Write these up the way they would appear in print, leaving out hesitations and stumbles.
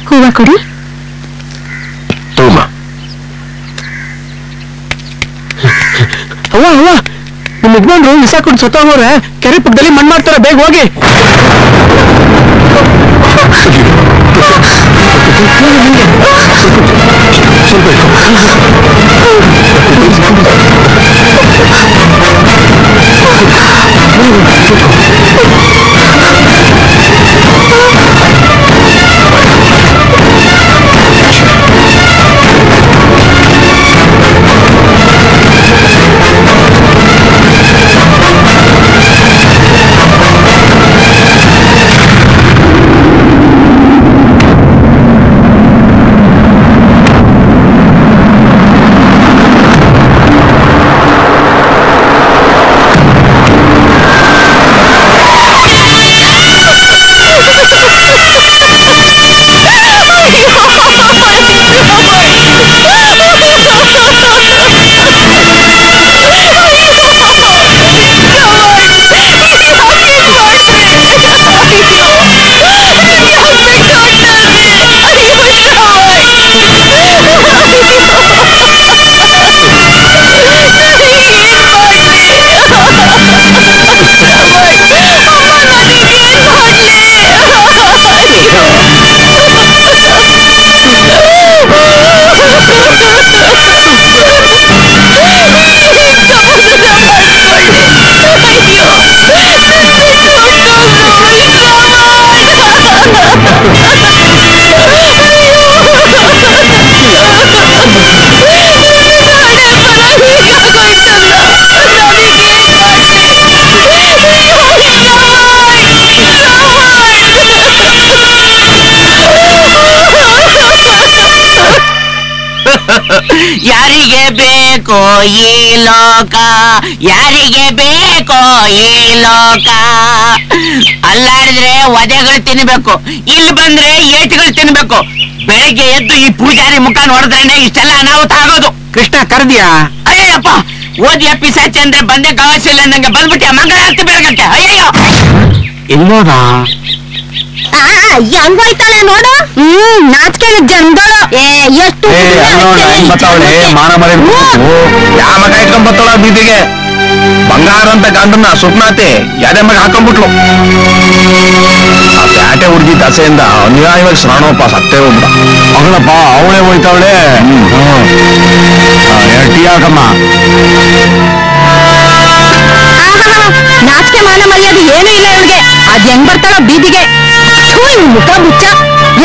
ಹೂವ ಕೊಡಿ. ಅವ್ವ ಅವ್ವ, ನಿಮ್ಮ ಯಜಮಾನ್ರು ವಿಷ ಕೊಟ್ಟು ಸತ್ತೋಗೋರೆ, ಕೆರೆ ಪಕ್ಕದಲ್ಲಿ ಮಣ್ಣು ಮಾಡ್ತಾರೆ, ಬೇಗ ಹೋಗಿ. ಯಾರಿಗೆ ಬೇಕೋ ಈ ಲೋಕ, ಯಾರಿಗೆ ಬೇಕೋ ಈ ಲೋಕ. ಅಲ್ಲಾಡಿದ್ರೆ ಒದೆಗಳು ತಿನ್ಬೇಕು, ಇಲ್ಲಿ ಬಂದ್ರೆ ಏಟುಗಳು ತಿನ್ಬೇಕು. ಬೆಳಗ್ಗೆ ಎದ್ದು ಈ ಪೂಜಾರಿ ಮುಖ ನೋಡಿದ್ರೇನೆ ಇಷ್ಟೆಲ್ಲ ಅನಾಹುತ ಆಗೋದು. ಕೃಷ್ಣ ಕರ್ದ್ಯಾ? ಅಯ್ಯಪ್ಪ, ಓದಿಯ ಪಿಸಾಚಿ ಅಂದ್ರೆ ಬಂದೆ ಕವಾಸಿಲ್ಲ ನಂಗೆ ಬಂದ್ಬಿಟ್ಟೆ ಮಂಗಳಾರತಿ ಬೆಳಗಕ್ಕೆ. ಅಯ್ಯಯ್ಯೋ, ಎಲ್ಲೋದ? ಹೆಂಗೋಯ್ತಾಳೆ ನೋಡು. ನಾಚಿಕೆ ಜನಗಳು ಎಷ್ಟು ಮಾನ ಮರಿ ಯಾವ ಮಗ ಇಟ್ಕೊಂಡ್ ಬತ್ತೋಳ ಬೀದಿಗೆ. ಬಂಗಾರ ಅಂತ ಗಂಡನ್ನ ಸುಪ್ನಾತಿ ಯಾವ್ದೇ ಮಗ ಹಾಕೊಂಡ್ಬಿಟ್ಲು. ಆ ಪ್ಯಾಟೆ ಹುಡುಗಿ ದಸೆಯಿಂದ ಅನ್ಯಾಯವಾಗಿ ಸ್ನಾನಪ್ಪ ಸತ್ತೇ ಹೋಗ್ಬಿಡ. ಮಗಳಪ್ಪ ಅವಳೇ ಹೋಯ್ತಾವಳೆ. ಟೀ ಹಾಕಮ್ಮ. ನಾಚಿಕೆ ಮಾನ ಮರ್ಯಾದೆ ಏನೂ ಇಲ್ಲ ಇವಳಿಗೆ. ಅದ್ ಹೆಂಗ್ ಬರ್ತಾಳ ಬೀದಿಗೆ. ಮುಖ ಮುಚ್ಚ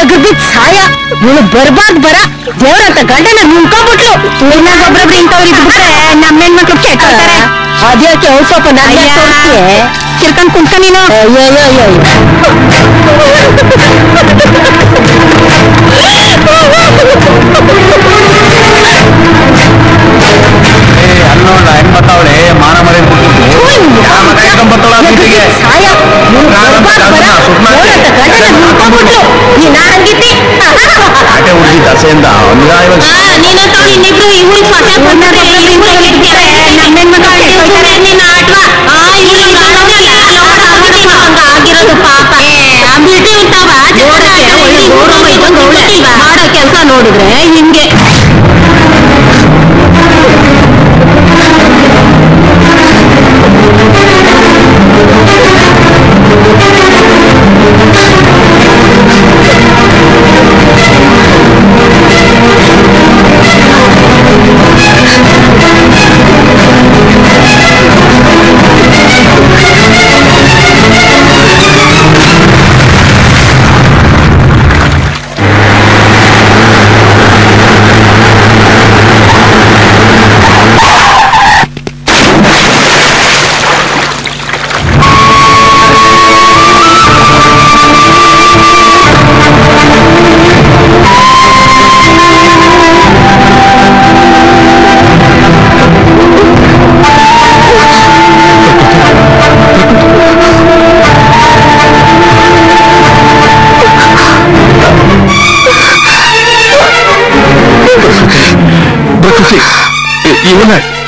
ಎಗರ್ಬಿದ್ ಸಾಯ. ಇವಳು ಬರ್ಬಾರ್ದು ಬರ. ದೇವ್ರಂತ ಗಂಡನ ನುಂಕೊಂಡ್ಬಿಟ್ಲು. ಒಬ್ಬೊಬ್ರೊಬ್ರು ಇಂಥವ್ರು ಇದ್ಬಿಟ್ರೆ ನಮ್ಮ ಹೆಣ್ಮಕ್ಳು ಕೆಟ್ಟೋಗ್ತಾರೆ. ಅದ್ಯಾಕೆ ಅವ್ರು ಸ್ವಲ್ಪ ನನಗೆ ತೋರಿಸ್ತೀಯ? ಕಿರ್ಕೊಂಡ್ ಕುಂತ ನೀನು. ಅಲ್ಲೋಣ ಹೆಂಗ್ ಬರ್ತಾವಳೆ ಮಾನ ಮರಿ ಸಾಯ. ಪ್ಯಾಟೆ ಹುಡುಗಿ ದಸೆಯಿಂದ ಅನ್ಯಾಯವಾಗಿ ಇನ್ನಿಬ್ರು ಇವ್ರು ಆಗಿರೋದು ಪಾಪ. ಮಾಡೋ ಕೆಲಸ ನೋಡಿದ್ರೆ ಹಿಂಗೆ.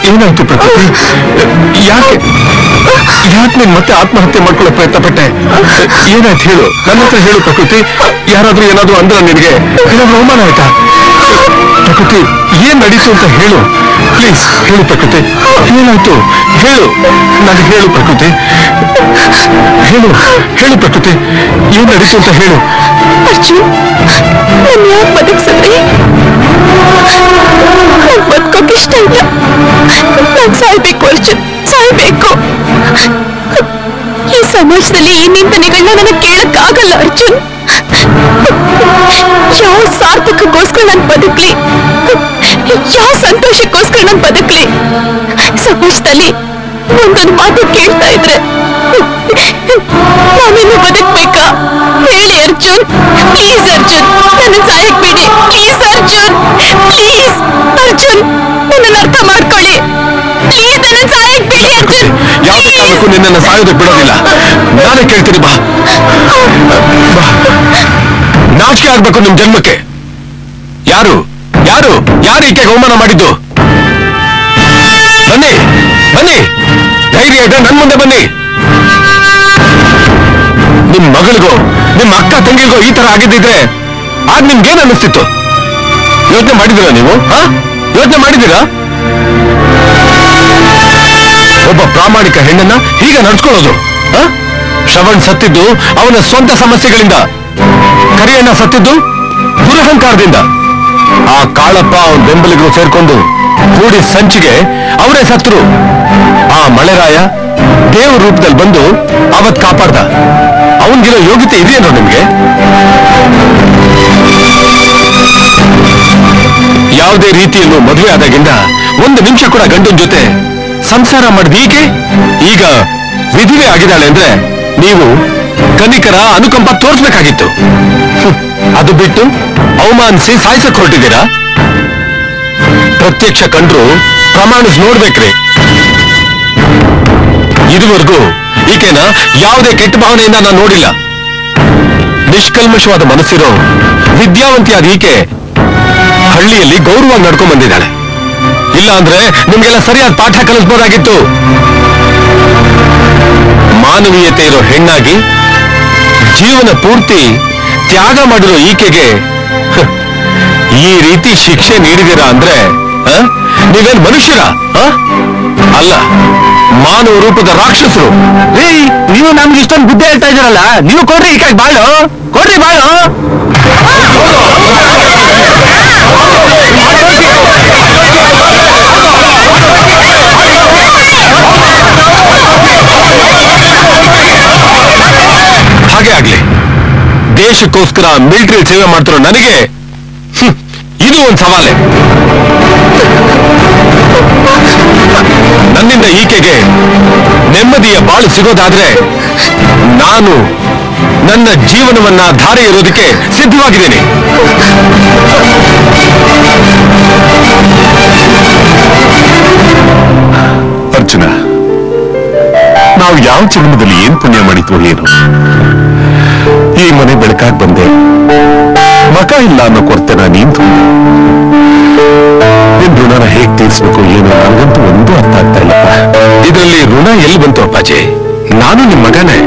ಏನಾಯ್ತು ಪ್ರಕೃತಿ? ಯಾಕೆ ನೀನ್ ಮತ್ತೆ ಆತ್ಮಹತ್ಯೆ ಮಾಡ್ಕೊಳ್ಳೋ ಪ್ರಯತ್ನ ಪಟ್ಟೆ? ಏನಾಯ್ತು ಹೇಳು, ನನ್ನ ಹತ್ರ ಹೇಳು ಪ್ರಕೃತಿ. ಯಾರಾದ್ರೂ ಏನಾದ್ರೂ ಅಂದ್ರ ನಿನಗೆ ಏನಾದ್ರೂ ಅವಮಾನ ಆಯ್ತಾ? ಪ್ರಕೃತಿ ಏನ್ ನಡೀತು ಅಂತ ಹೇಳು ಪ್ಲೀಸ್. ಹೇಳು ಪ್ರಕೃತಿ, ಏನಾಯ್ತು ಹೇಳು, ನನಗೆ ಹೇಳು ಪ್ರಕೃತಿ. ಹೇಳು ಪ್ರಕೃತಿ, ಏನ್ ನಡೀತು ಅಂತ ಹೇಳು. ಅರ್ಜುನ್, ನಾನು ಯಾಕೆ ಬದುಕ್ಸಿದ್ರಿ? ಬದುಕೋಕೆ ಇಷ್ಟ ಇಲ್ಲ. ನಾನು ಸಾಯ್ಬೇಕು ಅರ್ಜುನ್, ಸಾಯ್ಬೇಕು. ಈ ಸಮಾಜದಲ್ಲಿ ಈ ನಿಂದನೆಗಳನ್ನ ನನಗೆ ಕೇಳಕ್ಕಾಗಲ್ಲ ಅರ್ಜುನ್. ಯಾವ ಸಾರ್ಥಕಕ್ಕೋಸ್ಕರ ನಾನು ಬದುಕ್ಲಿ, ಯಾವ ಸಂತೋಷಕ್ಕೋಸ್ಕರ ನಾನು ಬದುಕ್ಲಿ? ಸಮಾಜದಲ್ಲಿ ಒಂದೊಂದು ಮಾತು ಕೇಳ್ತಾ ಇದ್ರೆ ನಾವಿನ್ನು ಬದುಕ್ಬೇಕಾ? ಹೇಳಿ ಅರ್ಜುನ್, ಪ್ಲೀಸ್ ಅರ್ಜುನ್, ನನ್ನ ಸಾಯಕ್ ಬಿಡಿ ಪ್ಲೀಸ್ ಅರ್ಜುನ್, ಪ್ಲೀಸ್ ಅರ್ಜುನ್, ನನ್ನನ್ನು ಅರ್ಥ ಮಾಡ್ಕೊಳ್ಳಿ ಪ್ಲೀಸ್, ನನ್ನ ಸಾಯಕ್ ಬಿಡಿ ಅರ್ಜುನ್. ಯಾವುದೇ ಕಾರಣಕ್ಕೂ ನಿನ್ನನ್ನು ಸಾಯೋದಕ್ಕೆ ಬಿಡೋದಿಲ್ಲ. ನಾನೇ ಕೇಳ್ತೀನಿ, ಬಾ. ನಾಚಿಕೆ ಆಗ್ಬೇಕು ನಿಮ್ ಜನ್ಮಕ್ಕೆ. ಯಾರು ಯಾರು ಯಾರು ಈಕೆ ಅವಮಾನ ಮಾಡಿದ್ದು? ಬನ್ನಿ ಬನ್ನಿ, ಧೈರ್ಯ ಇದ್ರೆ ನನ್ ಮುಂದೆ ಬನ್ನಿ. ನಿಮ್ ಮಗಳಿಗೋ ನಿಮ್ ಅಕ್ಕ ತಂಗಿಗೋ ಈ ತರ ಆಗಿದ್ದಿದ್ರೆ ಆಗ ನಿಮ್ಗೇನ್ ಅನ್ನಿಸ್ತಿತ್ತು? ಯೋಚನೆ ಮಾಡಿದ್ದೀರಾ ನೀವು? ಯೋಚನೆ ಮಾಡಿದ್ದೀರಾ? ಒಬ್ಬ ಪ್ರಾಮಾಣಿಕ ಹೆಣ್ಣನ್ನ ಹೀಗೆ ನಡ್ಸ್ಕೊಳ್ಳೋದು? ಶ್ರವಣ್ ಸತ್ತಿದ್ದು ಅವನ ಸ್ವಂತ ಸಮಸ್ಯೆಗಳಿಂದ, ಕರಿಯಣ್ಣ ಸತ್ತಿದ್ದು ದುರಹಂಕಾರದಿಂದ. ಆ ಕಾಳಪ್ಪ ಅವನ ಬೆಂಬಲಿಗರು ಸೇರ್ಕೊಂಡು ಕೂಡಿ ಸಂಚಿಗೆ ಅವರೇ ಸತ್ರು. ಆ ಮಳೆರಾಯ ದೇವ್ರ ರೂಪದಲ್ಲಿ ಬಂದು ಅವತ್ ಕಾಪಾಡ್ದ. ಅವನ್ಗಿರೋ ಯೋಗ್ಯತೆ ಇದೆಯೇನೋ ನಿಮ್ಗೆ? ಯಾವುದೇ ರೀತಿಯಲ್ಲೂ ಮದುವೆ ಆದಾಗಿಂದ ಒಂದು ನಿಮಿಷ ಕೂಡ ಗಂಡನ ಜೊತೆ ಸಂಸಾರ ಮಾಡಿದ ಈಗ ವಿಧವೆ ಆಗಿದ್ದಾಳೆ ಅಂದ್ರೆ ನೀವು ಕನಿಕರ ಅನುಕಂಪ ತೋರಿಸ್ಬೇಕಾಗಿತ್ತು. ಅದು ಬಿಟ್ಟು ಅವಮಾನಿಸಿ ಸಾಯಿಸಕ್ ಹೊರಟಿದ್ದೀರಾ? ಪ್ರತ್ಯಕ್ಷ ಕಂಡ್ರು ಪ್ರಮಾಣಿಸಿ ನೋಡ್ಬೇಕ್ರಿ. ಇದುವರೆಗೂ ಈಕೆನ ಯಾವುದೇ ಕೆಟ್ಟ ಭಾವನೆಯಿಂದ ನಾನು ನೋಡಿಲ್ಲ. ನಿಷ್ಕಲ್ಮಶವಾದ ಮನಸ್ಸಿರೋ ವಿದ್ಯಾವಂತಿಯಾದ ಈಕೆ ಹಳ್ಳಿಯಲ್ಲಿ ಗೌರವವಾಗಿ ನಡ್ಕೊಂಡ್ ಬಂದಿದ್ದಾಳೆ. ಇಲ್ಲ ಅಂದ್ರೆ ನಿಮ್ಗೆಲ್ಲ ಸರಿಯಾದ ಪಾಠ ಕಲಿಸ್ಬೋದಾಗಿತ್ತು. ಮಾನವೀಯತೆ ಇರೋ ಹೆಣ್ಣಾಗಿ ಜೀವನ ಪೂರ್ತಿ ತ್ಯಾಗ ಮಾಡಿರೋ ಈಕೆಗೆ ಈ ರೀತಿ ಶಿಕ್ಷೆ ನೀಡಿದಿರಾ ಅಂದ್ರೆ ನೀವೇನ್ ಮನುಷ್ಯರ? ಅಲ್ಲ, ಮಾನವ ರೂಪದ ರಾಕ್ಷಸರು. ನೀವು ನಮ್ಗೆ ಇಷ್ಟೊಂದು ಬುದ್ಧಿ ಹೇಳ್ತಾ ಇದ್ದೀರಲ್ಲ, ನೀವು ಕೊಡ್ರಿ ಈ ಕೈ ಬಾಳು, ಕೊಡ್ರಿ ಬಾಳು. ಹಾಗೆ ಆಗ್ಲಿ. ದೇಶಕ್ಕೋಸ್ಕರ ಮಿಲಿಟರಿ ಸೇವೆ ಮಾಡ್ತಿರೋ ನನಗೆ ಇದು ಒಂದು ಸವಾಲೆ. ನನ್ನಿಂದ ಈಕೆಗೆ ನೆಮ್ಮದಿಯ ಬಾಳು ಸಿಗೋದಾದ್ರೆ ನಾನು ನನ್ನ ಜೀವನವನ್ನ ಧಾರೆ ಇರೋದಕ್ಕೆ ಸಿದ್ಧವಾಗಿದ್ದೇನೆ. ಅರ್ಜುನ, ನಾವು ಯಾವ ಜನ್ಮದಲ್ಲಿ ಏನ್ ಪುಣ್ಯ ಮಾಡಿದ್ವೋ ಏನು, ಈ ಮನೆ ಬೆಳಕಾಗಿ ಬಂದೆ. ಮಕ ಇಲ್ಲ ಅನ್ನೋ ಕೊರತೆನ ನೀನು ನಿನ್ ಋಣನ ಹೇಗ್ ತೀರ್ಸ್ಬೇಕು ಏನು ನನಗಂತೂ ಒಂದು ಅರ್ಥ ಆಗ್ತಾ ಇಲ್ಲಪ್ಪ. ಇದರಲ್ಲಿ ಋಣ ಎಲ್ಲಿ ಬಂತು ಅಪ್ಪಾಜಿ? ನಾನು ನಿಮ್ ಮಗನೇ,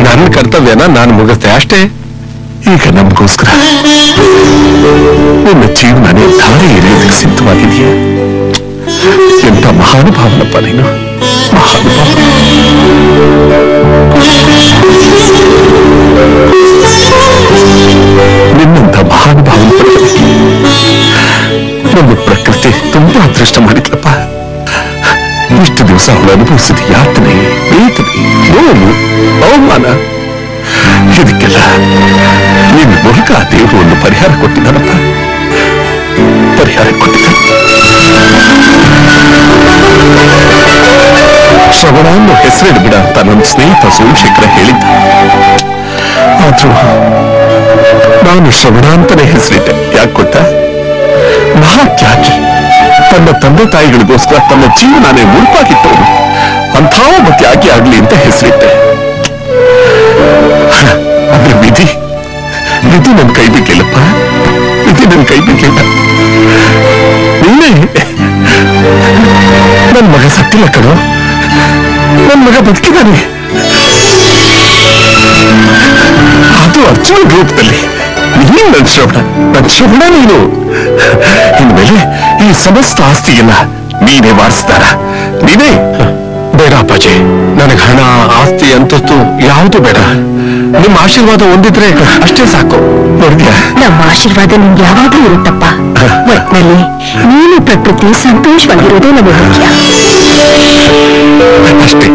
ನನ್ನ ಕರ್ತವ್ಯನ ನಾನು ಮುಗಿಸ್ದೆ ಅಷ್ಟೇ. ಈಗ ನಮಗೋಸ್ಕರ ನಿನ್ನ ಜೀವನನೇ ಧಾರೆ ಎರೆಯೋದಕ್ಕೆ ಸಿದ್ಧವಾಗಿದೆಯಾ? ಎಂತ ಮಹಾನುಭಾವನಪ್ಪ ನೀನು, ಮಹಾನುಭಾವ. ನಿನ್ನಂತ ಮಹಾನುಭಾವನ ಪಡೆಯಲಿಕ್ಕೆ ನಮ್ಮ ಪ್ರಕೃತಿ ತುಂಬಾ ಅದೃಷ್ಟ ಮಾಡಿದ್ಲಪ್ಪ. ಇಷ್ಟು ದಿವಸ ಅವಳು ಅನುಭವಿಸಿದ ಯಾತನೆ, ವೇದನೆ, ನೋವು, ಅವಮಾನ, ಇದಕ್ಕೆಲ್ಲ ನಿನ್ನ ಮೂಲಕ ಆ ದೇವರು ಒಂದು ಪರಿಹಾರ ಕೊಟ್ಟಿದ್ದಾನಪ್ಪ. ಪರಿಹಾರ ಕೊಟ್ಟಿದ್ದ. ಶ್ರವಣ ಅನ್ನೋ ಹೆಸರಿಡ್ಬಿಡ ಅಂತ ನನ್ನ ಸ್ನೇಹಿತ ಸೋಮಶೇಖರ ಹೇಳಿದ್ದ. ಆದ್ರೂ ನಾನು ಶ್ರವಣ ಅಂತಾನೆ ಹೆಸರಿಟ್ಟೆ. ಯಾಕೆ ಗೊತ್ತಾ? ಮಹಾತ್ಯಾಗಿ, ತನ್ನ ತಂದೆ ತಾಯಿಗಳಿಗೋಸ್ಕರ ತನ್ನ ಜೀವನಾನೇ ಮುಡುಪಾಗಿಟ್ಟವನು. ಅಂಥ ಒಬ್ಬ ತ್ಯಾಗಿ ಆಗ್ಲಿ ಅಂತ ಹೆಸರಿಟ್ಟೆ. ಆದ್ರೆ ವಿಧಿ ನನ್ನ ಕೈ ಬಿಟ್ಟಿಲ್ಲಪ್ಪ. ವಿಧಿ ನನ್ನ ಕೈ ಬಿಟ್ಟಿಲ್ಲ. ನನ್ ಮಗ ಸತ್ತಿಲ್ಲ ಕಣೋ, ನನ್ ಮಗ ಬದುಕಿದ್ದಾನೆ. ಅದು ಅರ್ಜುನ ರೂಪದಲ್ಲಿ. ನೀನ್ ನನ್ ಶ್ರವಣ ನೀನು. ಇನ್ಮೇಲೆ ಈ ಸಮಸ್ತ ಆಸ್ತಿಯನ್ನ ನೀನೇ ವಾರಿಸ್ತಾರ, ನೀನೇ. ಬೇಡ ಅಪ್ಪಾಜಿ, ನನಗೆ ಹಣ ಆಸ್ತಿ ಅಂತಸ್ತು ಯಾವುದು ಬೇಡ. ನಿಮ್ಮ ಆಶೀರ್ವಾದ ಹೊಂದಿದ್ರೆ ಅಷ್ಟೇ ಸಾಕು. ನೋಡಿದ್ಯಾ, ನಮ್ಮ ಆಶೀರ್ವಾದ ನಿಮ್ಗೆ ಯಾವಾಗ್ಲೂ ಇರುತ್ತಪ್ಪ. ಒಟ್ನಲ್ಲಿ ನೀನು ಪ್ರಕೃತಿ ಸಂತೋಷವಾಗಿರೋದೇ ನಮಗೆ ಮುಖ್ಯ. ಅಷ್ಟೇ.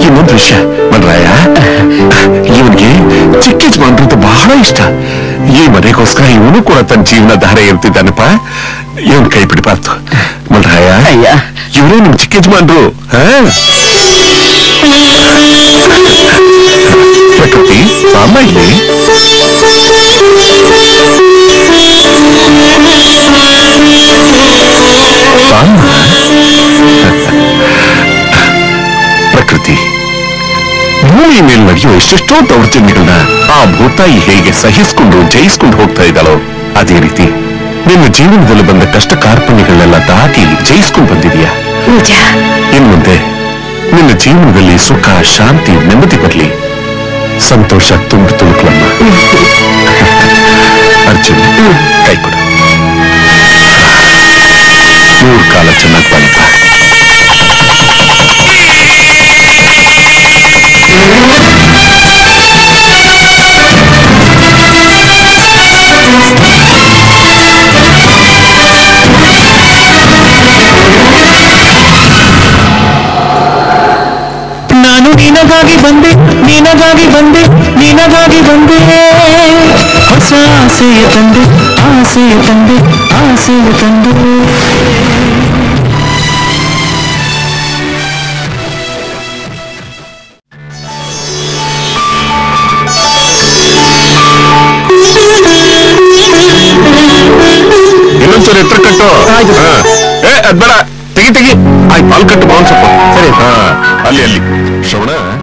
ಇನ್ನೊಂದು ವಿಷಯ ಮನ್ರಾಯ, ಇವನ್ಗೆ ಚಿಕ್ಕ ಯಜಮಾನ್ರು ಬಹಳ ಇಷ್ಟ. ಈ ಮನೆಗೋಸ್ಕರ ಇವನು ಕೂಡ ತನ್ನ ಜೀವನ ಧಾರೆ ಇರ್ತಿದ್ದಾನಪ್ಪ. ಇವನ್ ಕೈ ಬಿಡಬಾರ್ದು ಮನ್ರಾಯ. ಇವರೇ ನಿಮ್ ಚಿಕ್ಕ ಯಜಮಾನ್ರು. ಪ್ರಕೃತಿ ಅಮ್ಮ ಇಲ್ಲಿ. ಪ್ರಕೃತಿ, ಭೂಮಿ ಮೇಲೆ ನಡೆಯುವ ಎಷ್ಟೆಷ್ಟೋ ದೌರ್ಜನ್ಯಗಳನ್ನ ಆ ಭೂತಾಯಿ ಹೇಗೆ ಸಹಿಸ್ಕೊಂಡು ಜಯಿಸ್ಕೊಂಡು ಹೋಗ್ತಾ ಇದ್ದಾಳೋ, ಅದೇ ರೀತಿ ನಿನ್ನ ಜೀವನದಲ್ಲಿ ಬಂದ ಕಷ್ಟ ಕಾರ್ಪಣ್ಯಗಳನ್ನೆಲ್ಲ ದಾಟಿ ಜಯಿಸ್ಕೊಂಡು ಬಂದಿದೀಯ. ಇನ್ ಮುಂದೆ ನಿನ್ನ ಜೀವನದಲ್ಲಿ ಸುಖ, ಶಾಂತಿ, ನೆಮ್ಮದಿ ಬರಲಿ, ಸಂತೋಷ ತುಂಬಿ ತುಳುಕಲಮ್ಮ. ಅರ್ಜುನ್, ಕೈ ಕೊಡು. 3 ಕಾಲ ಚೆನ್ನಾಗಿ ಬಂತ. ನಾನು ನಿನಗಾಗಿ ಬಂದೆ, ನಿನಗಾಗಿ ಬಂದೆ, ನಿನಗಾಗಿ ಬಂದೆ. ಹೊಸ ಆಸೆಯ ತಂದೆ, ಆಸೆಯ ತಂದೆ, ಆಸೆಯ ತಂದೆ. ಇನ್ನೊಂದ್ಸರಿ ಎತ್ತರ ಕಟ್ಟು. ಅದ್ ಬೇಡ, ತೆಗಿ. ಆಯ್ತು, ಪಾಲ್ ಕಟ್ಟು ಬಾವನ್ ಸ್ವಲ್ಪ. ಸರಿ, ಅಲ್ಲಿ ಶ್ರವಣ.